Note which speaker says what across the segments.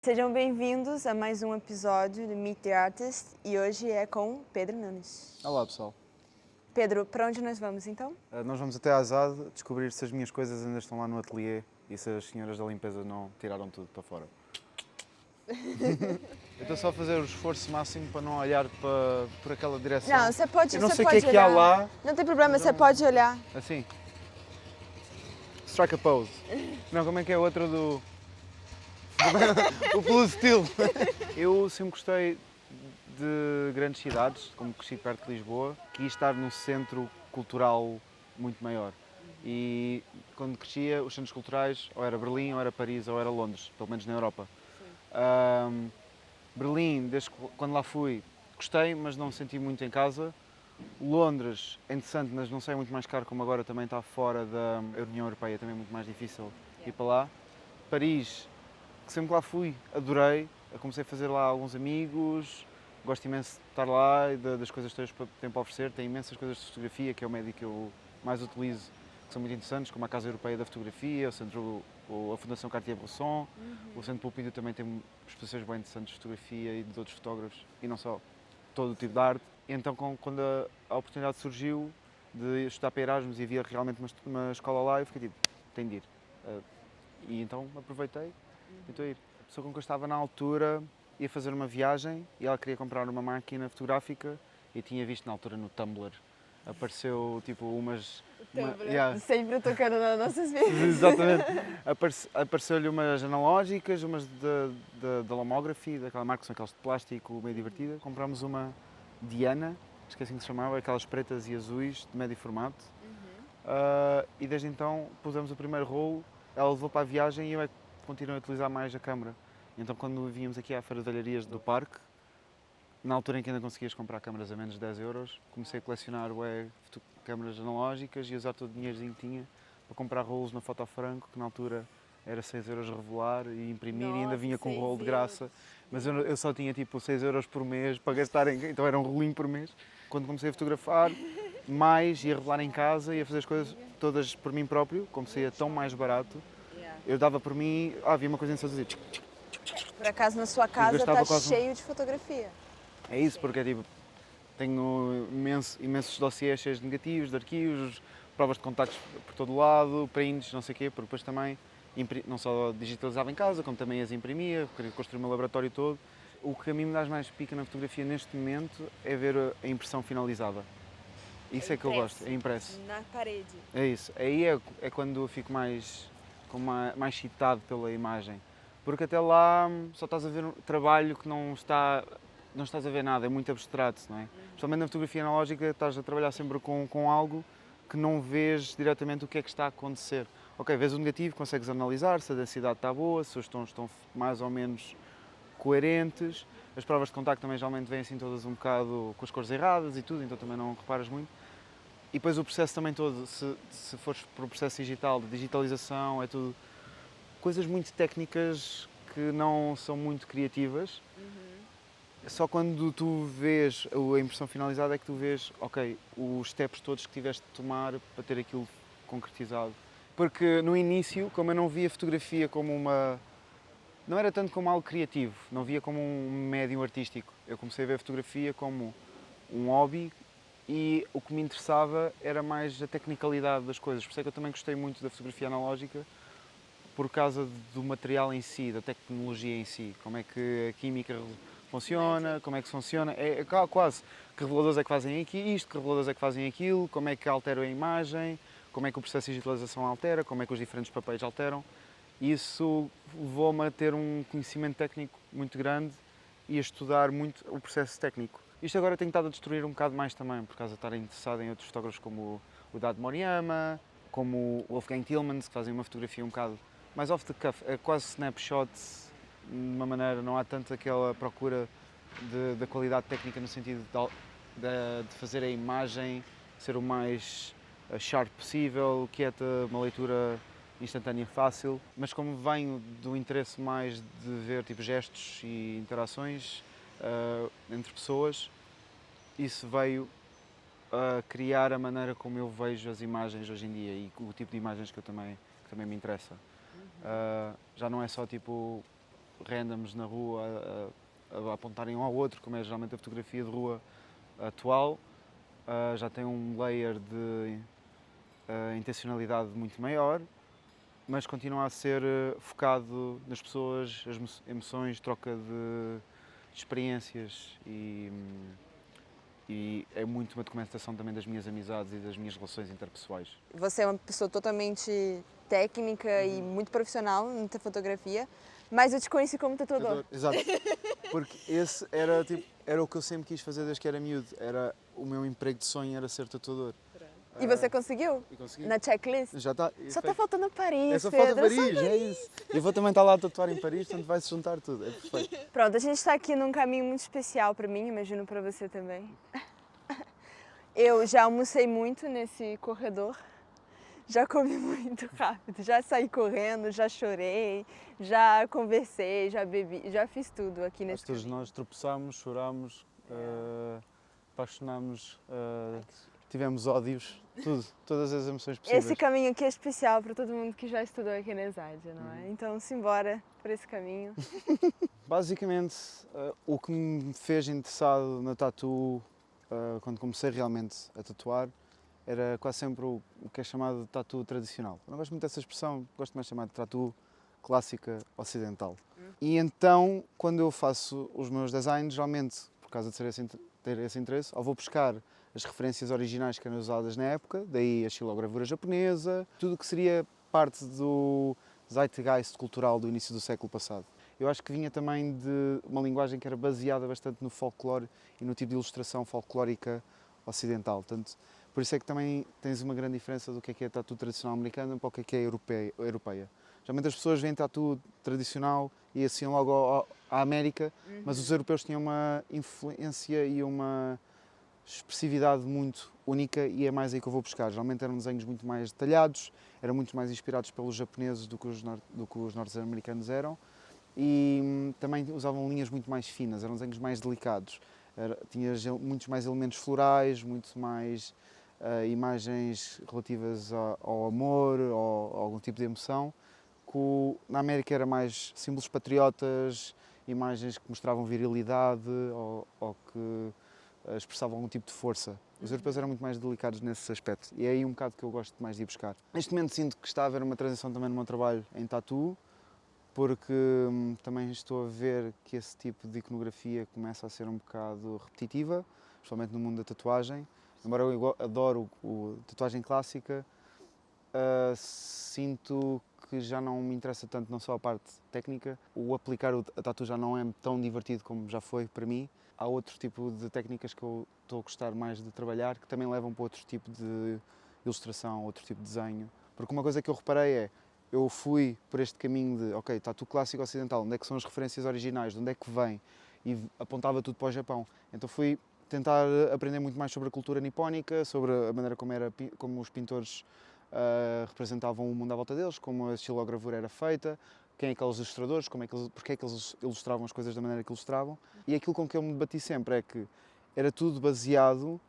Speaker 1: Sejam bem-vindos a mais um episódio do Meet the Artist e hoje é com Pedro Nunes.
Speaker 2: Olá pessoal,
Speaker 1: Pedro, para onde nós vamos então?
Speaker 2: nós vamos até à Azad descobrir se as minhas coisas ainda estão lá no ateliê e se as senhoras da limpeza não tiraram tudo para fora. Eu estou só a fazer o esforço máximo para não olhar por aquela direção.
Speaker 1: Não, você pode
Speaker 2: Eu não
Speaker 1: você
Speaker 2: sei o
Speaker 1: pode
Speaker 2: que é que há
Speaker 1: olhar.
Speaker 2: lá.
Speaker 1: Não tem problema, você pode olhar.
Speaker 2: Assim. Strike a pose. Não, como é que é outra do... o Plus Steel. Eu sempre gostei de grandes cidades, como cresci perto de Lisboa, quis estar num centro cultural muito maior. E quando crescia, os centros culturais ou era Berlim, ou era Paris, ou era Londres, pelo menos na Europa. Berlim, desde quando lá fui, gostei, mas não senti muito em casa. Londres, é interessante, mas não sei, é muito mais caro, como agora também está fora da União Europeia, também é muito mais difícil ir para lá. Paris, que sempre que lá fui, adorei. Eu comecei a fazer lá alguns amigos, gosto imenso de estar lá e das coisas todas que tem para oferecer. Tem imensas coisas de fotografia, que é o médio que eu mais utilizo, que são muito interessantes, como a Casa Europeia da Fotografia, o Centro, a Fundação Cartier-Bresson, o Centro Pompidou também tem exposições bem interessantes de fotografia e de outros fotógrafos, e não só, todo o tipo de arte. E então, quando a oportunidade surgiu de estudar para Erasmus e havia realmente uma escola lá, eu fiquei tipo, tenho de ir. E então aproveitei e estou a ir. A pessoa com quem eu estava na altura ia fazer uma viagem e ela queria comprar uma máquina fotográfica e tinha visto na altura no Tumblr. Apareceu tipo umas...
Speaker 1: Sempre tocando nas nossas vidas.
Speaker 2: Exatamente. Apareceu-lhe umas analógicas, umas da Lomography, daquela marca, que são aquelas de plástico, meio divertida. Comprámos uma Diana, esqueci que se chamava, aquelas pretas e azuis de médio formato. E desde então pusemos o primeiro rolo, ela levou para a viagem e eu é que continuo a utilizar mais a câmara. Então quando vínhamos aqui à Feira de Olharias do Parque, na altura em que ainda conseguias comprar câmaras a menos de 10 euros, comecei a colecionar câmaras analógicas e usar todo o dinheirozinho que tinha para comprar rolos na Fotofranco, que na altura era 6 euros revelar e imprimir.
Speaker 1: Nossa,
Speaker 2: e ainda vinha com um
Speaker 1: 6
Speaker 2: rolo de
Speaker 1: euros.
Speaker 2: graça. Mas eu só tinha tipo 6 euros por mês para gastar, então era um rolinho por mês. Quando comecei a fotografar, mais ia revelar em casa, ia fazer as coisas todas por mim próprio, como saía tão mais barato. Eu dava por mim, havia uma coisa em fazer.
Speaker 1: Por acaso na sua casa
Speaker 2: gastava
Speaker 1: está
Speaker 2: quase
Speaker 1: cheio de fotografia.
Speaker 2: É isso, porque é tipo, tenho imensos dossiês cheios de negativos, de arquivos, provas de contactos por todo lado, prints, não sei o quê, porque depois também não só digitalizava em casa, como também as imprimia, queria construir o meu laboratório todo. O que a mim me dá mais pica na fotografia neste momento é ver a impressão finalizada. Isso é que eu gosto, é impresso.
Speaker 1: Na parede.
Speaker 2: É isso. Aí é quando eu fico mais excitado pela imagem. Porque até lá só estás a ver um trabalho que não estás a ver nada, é muito abstrato, não é? Principalmente na fotografia analógica estás a trabalhar sempre com algo que não vês diretamente o que é que está a acontecer. Ok, vês o negativo, consegues analisar se a densidade está boa, se os tons estão mais ou menos coerentes. As provas de contacto também geralmente vêm assim todas um bocado com as cores erradas e tudo, então também não reparas muito. E depois o processo também todo, se fores para o processo digital, de digitalização, é tudo coisas muito técnicas que não são muito criativas. Só quando tu vês a impressão finalizada é que tu vês, ok, os steps todos que tiveste de tomar para ter aquilo concretizado. Porque no início, como eu não via fotografia como não era tanto como algo criativo, não via como um médium artístico. Eu comecei a ver a fotografia como um hobby e o que me interessava era mais a tecnicalidade das coisas. Por isso é que eu também gostei muito da fotografia analógica, por causa do material em si, da tecnologia em si. Como é que a química funciona, como é que funciona. É quase que reveladores é que fazem aqui isto, que reveladores é que fazem aquilo, como é que alteram a imagem, como é que o processo de digitalização altera, como é que os diferentes papéis alteram. Isso levou-me a ter um conhecimento técnico muito grande e a estudar muito o processo técnico. Isto agora tenho estado a destruir um bocado mais também, por causa de estar interessado em outros fotógrafos como o Dado Moriyama, como o Wolfgang Tillmans, que fazem uma fotografia um bocado mais off the cuff, é quase snapshot, de uma maneira, não há tanto aquela procura da qualidade técnica no sentido de fazer a imagem ser o mais sharp possível, quieta, uma leitura instantânea fácil, mas como venho do interesse mais de ver tipo, gestos e interações entre pessoas, isso veio a criar a maneira como eu vejo as imagens hoje em dia e o tipo de imagens que também me interessa. Já não é só tipo randoms na rua a apontarem um ao outro, como é geralmente a fotografia de rua atual. Já tem um layer de intencionalidade muito maior, mas continua a ser focado nas pessoas, as emoções, troca de experiências e é muito uma documentação também das minhas amizades e das minhas relações interpessoais.
Speaker 1: Você é uma pessoa totalmente técnica e muito profissional na fotografia, mas eu te conheci como tatuador.
Speaker 2: Exato, porque esse era o que eu sempre quis fazer desde que era miúdo, era o meu emprego de sonho era ser tatuador.
Speaker 1: E você conseguiu?
Speaker 2: E consegui.
Speaker 1: Na checklist?
Speaker 2: Já está.
Speaker 1: Só está faltando Paris,
Speaker 2: É só falta
Speaker 1: Pedro,
Speaker 2: Paris, é isso. Eu vou também estar lá a tatuar em Paris, portanto vai-se juntar tudo, é perfeito.
Speaker 1: Pronto, a gente está aqui num caminho muito especial para mim, imagino para você também. Eu já almocei muito nesse corredor, já comi muito rápido, já saí correndo, já chorei, já conversei, já bebi, já fiz tudo aqui nesse
Speaker 2: Todos
Speaker 1: caminho.
Speaker 2: nós tropeçámos, chorámos, apaixonámos, tivemos ódios, tudo, todas as emoções possíveis.
Speaker 1: Esse caminho aqui é especial para todo mundo que já estudou aqui na ESAD, não é? Então, simbora por esse caminho.
Speaker 2: Basicamente, o que me fez interessado na tatu, quando comecei realmente a tatuar, era quase sempre o que é chamado de tatu tradicional. Eu não gosto muito dessa expressão, gosto mais de chamar de tatu clássica ocidental. E então, quando eu faço os meus designs, geralmente, por causa de ter esse interesse, ou vou buscar as referências originais que eram usadas na época, daí a xilogravura japonesa, tudo o que seria parte do zeitgeist cultural do início do século passado. Eu acho que vinha também de uma linguagem que era baseada bastante no folclore e no tipo de ilustração folclórica ocidental. Portanto, por isso é que também tens uma grande diferença do que é a tatu tradicional americana para o que é europeia. Geralmente as pessoas veem tatu tradicional e assim logo à América, mas os europeus tinham uma influência e uma expressividade muito única e é mais aí que eu vou buscar. Geralmente eram desenhos muito mais detalhados, eram muito mais inspirados pelos japoneses do que os norte-americanos eram e também usavam linhas muito mais finas, eram desenhos mais delicados. Tinhas muitos mais elementos florais, muito mais imagens relativas ao amor ou a algum tipo de emoção. Na América era mais símbolos patriotas, imagens que mostravam virilidade ou que expressavam algum tipo de força. Os europeus eram muito mais delicados nesse aspecto e é aí um bocado que eu gosto mais de ir buscar. Neste momento sinto que está a haver uma transição também no meu trabalho em tatu, porque também estou a ver que esse tipo de iconografia começa a ser um bocado repetitiva, especialmente no mundo da tatuagem. Embora eu adoro a tatuagem clássica, sinto que já não me interessa tanto não só a parte técnica, o aplicar a tatu já não é tão divertido como já foi para mim. Há outro tipo de técnicas que eu estou a gostar mais de trabalhar, que também levam para outro tipo de ilustração, outro tipo de desenho. Porque uma coisa que eu reparei é, eu fui por este caminho de, ok, tatu clássico ocidental, onde é que são as referências originais, de onde é que vem, e apontava tudo para o Japão. Então fui tentar aprender muito mais sobre a cultura nipónica, sobre a maneira como os pintores representavam o mundo à volta deles, como a estilogravura era feita, quem é aqueles ilustradores, porque é que eles ilustravam as coisas da maneira que ilustravam. E aquilo com que eu me debati sempre é que era tudo baseado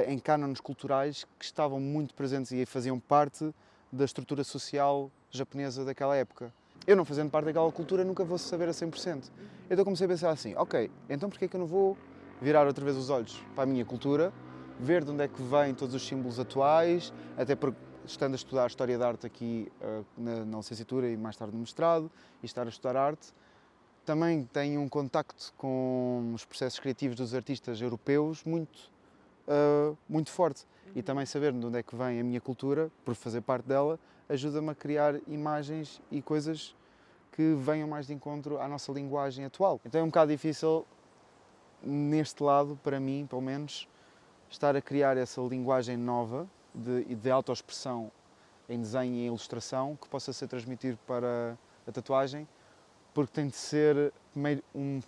Speaker 2: em cânones culturais que estavam muito presentes e faziam parte da estrutura social japonesa daquela época. Eu não fazendo parte daquela cultura nunca vou saber a 100%. Então comecei a pensar assim, ok, então porquê é que eu não vou virar outra vez os olhos para a minha cultura, ver de onde é que vêm todos os símbolos atuais, até porque estando a estudar História da Arte aqui na licenciatura e mais tarde no mestrado, e estar a estudar arte, também tenho um contacto com os processos criativos dos artistas europeus muito forte. E também saber de onde é que vem a minha cultura, por fazer parte dela, ajuda-me a criar imagens e coisas que venham mais de encontro à nossa linguagem atual. Então é um bocado difícil, neste lado, para mim, pelo menos, estar a criar essa linguagem nova de autoexpressão em desenho e em ilustração que possa ser transmitido para a tatuagem, porque tem de ser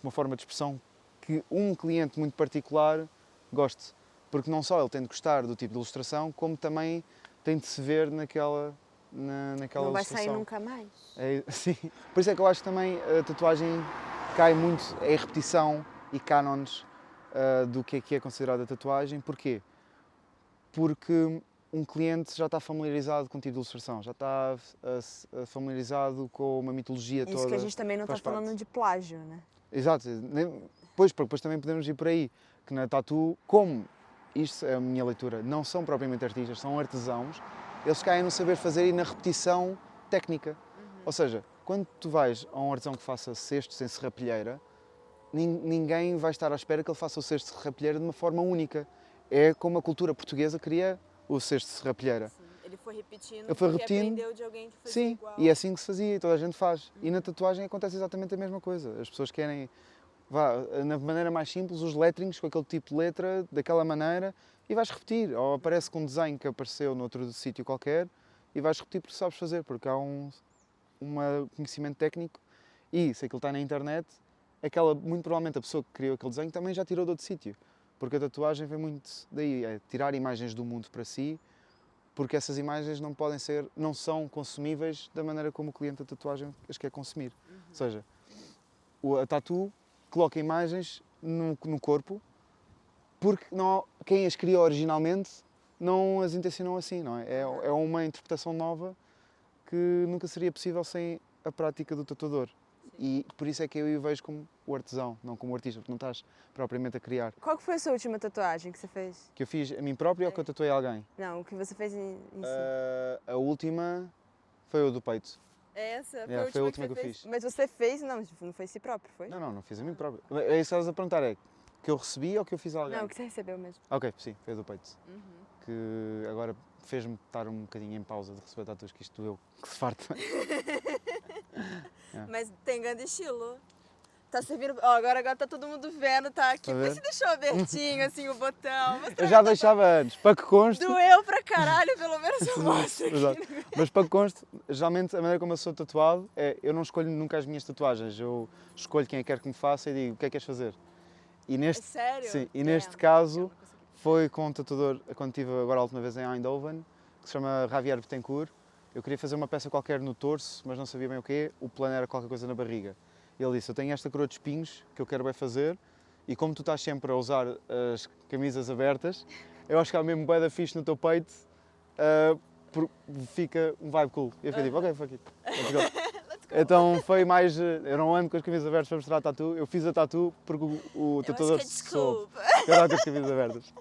Speaker 2: uma forma de expressão que um cliente muito particular goste. Porque não só ele tem de gostar do tipo de ilustração, como também tem de se ver naquela ilustração.
Speaker 1: Não vai sair nunca mais.
Speaker 2: Sim. Por isso é que eu acho que também a tatuagem cai muito em repetição e cânones do que é considerado a tatuagem. Porquê? Porque um cliente já está familiarizado com o tipo de ilustração, já está familiarizado com uma mitologia toda.
Speaker 1: Isso que a gente também não está
Speaker 2: faz parte.
Speaker 1: falando de plágio, né?
Speaker 2: Exato, pois, porque depois também podemos ir por aí, que na tatu, como isto é a minha leitura, não são propriamente artistas, são artesãos, eles caem no saber fazer e na repetição técnica. Ou seja, quando tu vais a um artesão que faça cestos em serrapilheira, ninguém vai estar à espera que ele faça o cesto de serrapilheira de uma forma única. É como a cultura portuguesa cria o cesto de serrapilheira.
Speaker 1: Sim. Ele foi repetindo
Speaker 2: Ele foi
Speaker 1: porque
Speaker 2: repetindo.
Speaker 1: aprendeu de alguém que fazia
Speaker 2: Sim,
Speaker 1: igual.
Speaker 2: e é assim que se fazia e toda a gente faz. E na tatuagem acontece exatamente a mesma coisa. As pessoas querem, na maneira mais simples, os letterings com aquele tipo de letra, daquela maneira, e vais repetir. Ou aparece com um desenho que apareceu noutro sítio qualquer e vais repetir porque sabes fazer, porque há um conhecimento técnico e se aquilo está na internet, muito provavelmente a pessoa que criou aquele desenho também já tirou de outro sítio. Porque a tatuagem vem muito daí, é tirar imagens do mundo para si, porque essas imagens não são consumíveis da maneira como o cliente da tatuagem as quer consumir. Ou seja, a tatu coloca imagens no corpo porque quem as criou originalmente não as intencionou assim, não é? É uma interpretação nova que nunca seria possível sem a prática do tatuador. E por isso é que eu o vejo como o artesão, não como o artista, porque não estás propriamente a criar.
Speaker 1: Qual que foi a sua última tatuagem que você fez?
Speaker 2: Que eu fiz a mim próprio ou que eu tatuei alguém?
Speaker 1: Não, o que você fez em si.
Speaker 2: A última foi o do peito.
Speaker 1: Essa
Speaker 2: foi a última que eu fiz.
Speaker 1: Mas você fez, não foi si próprio, foi?
Speaker 2: Não fiz a mim próprio. É isso que estavas a perguntar, é que eu recebi ou que eu fiz a alguém?
Speaker 1: Não, que você recebeu mesmo.
Speaker 2: Ok, sim, foi a do peito. Que agora fez-me estar um bocadinho em pausa de receber tatuas, que isto doeu, que se farta.
Speaker 1: Mas tem grande estilo. Tá servindo. Ó, agora tá todo mundo vendo, tá aqui.
Speaker 2: Tá
Speaker 1: Por que
Speaker 2: vendo?
Speaker 1: você deixou abertinho assim o botão? Mostra
Speaker 2: Eu já deixava antes, para que conste.
Speaker 1: Doeu pra caralho, pelo menos eu mostro aqui.
Speaker 2: Exato. Mas para que conste, geralmente a maneira como eu sou tatuado é eu não escolho nunca as minhas tatuagens, eu escolho quem quer que me faça e digo o que é que queres fazer. E
Speaker 1: É
Speaker 2: neste,
Speaker 1: sério?
Speaker 2: sim, e neste caso foi com um tatuador, quando estive agora a última vez em Eindhoven, que se chama Javier Betancourt. Eu queria fazer uma peça qualquer no torso, mas não sabia bem o quê, o plano era qualquer coisa na barriga. Ele disse, eu tenho esta coroa de espinhos que eu quero bem fazer e como tu estás sempre a usar as camisas abertas, eu acho que há mesmo bué da fixe no teu peito, fica um vibe cool. E eu fiquei tipo, ok, fuck it. Então foi mais, eu não ando com as camisas abertas para mostrar a tatu, eu fiz a tatu porque o tatuador soube. Eu andava com as camisas abertas.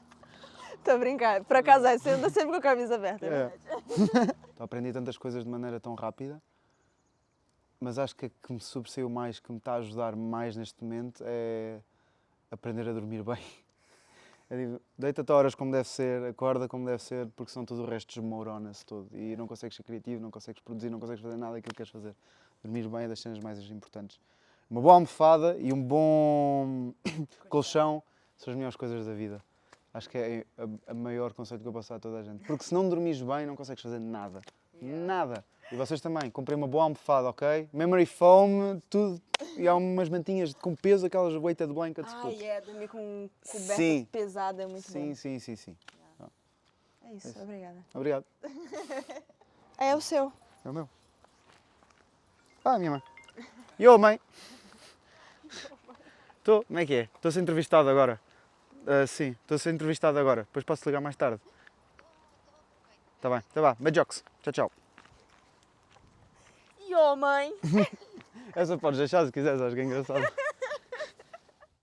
Speaker 1: Tô brincando. Por acaso, você anda sempre com a camisa aberta, é verdade.
Speaker 2: Então, aprendi tantas coisas de maneira tão rápida, mas acho que a que me sobressaiu mais, que me está a ajudar mais neste momento é aprender a dormir bem. Eu digo, deita-te horas como deve ser, acorda como deve ser, porque senão todo o resto desmorona-se todo e não consegues ser criativo, não consegues produzir, não consegues fazer nada daquilo que queres fazer. Dormir bem é das cenas mais importantes. Uma boa almofada e um bom colchão são as melhores coisas da vida. Acho que é a maior conselho que eu posso dar a toda a gente. Porque se não dormires bem, não consegues fazer nada. Nada. E vocês também. Comprei uma boa almofada, ok? Memory foam, tudo. E há umas mantinhas com peso, aquelas weighted blankets.
Speaker 1: Dormir com coberta pesada é muito bom.
Speaker 2: Sim.
Speaker 1: É isso, obrigada.
Speaker 2: Obrigado.
Speaker 1: É o seu.
Speaker 2: É o meu. Ah, minha mãe. E ô, mãe? Estou. Como é que é? Estou a ser entrevistado agora. Sim, estou a ser entrevistado agora. Depois posso ligar mais tarde. Tá bem, tá bem. Beijocos. Tchau, tchau.
Speaker 1: E ô, mãe?
Speaker 2: Essa podes deixar se quiseres, acho que é engraçado.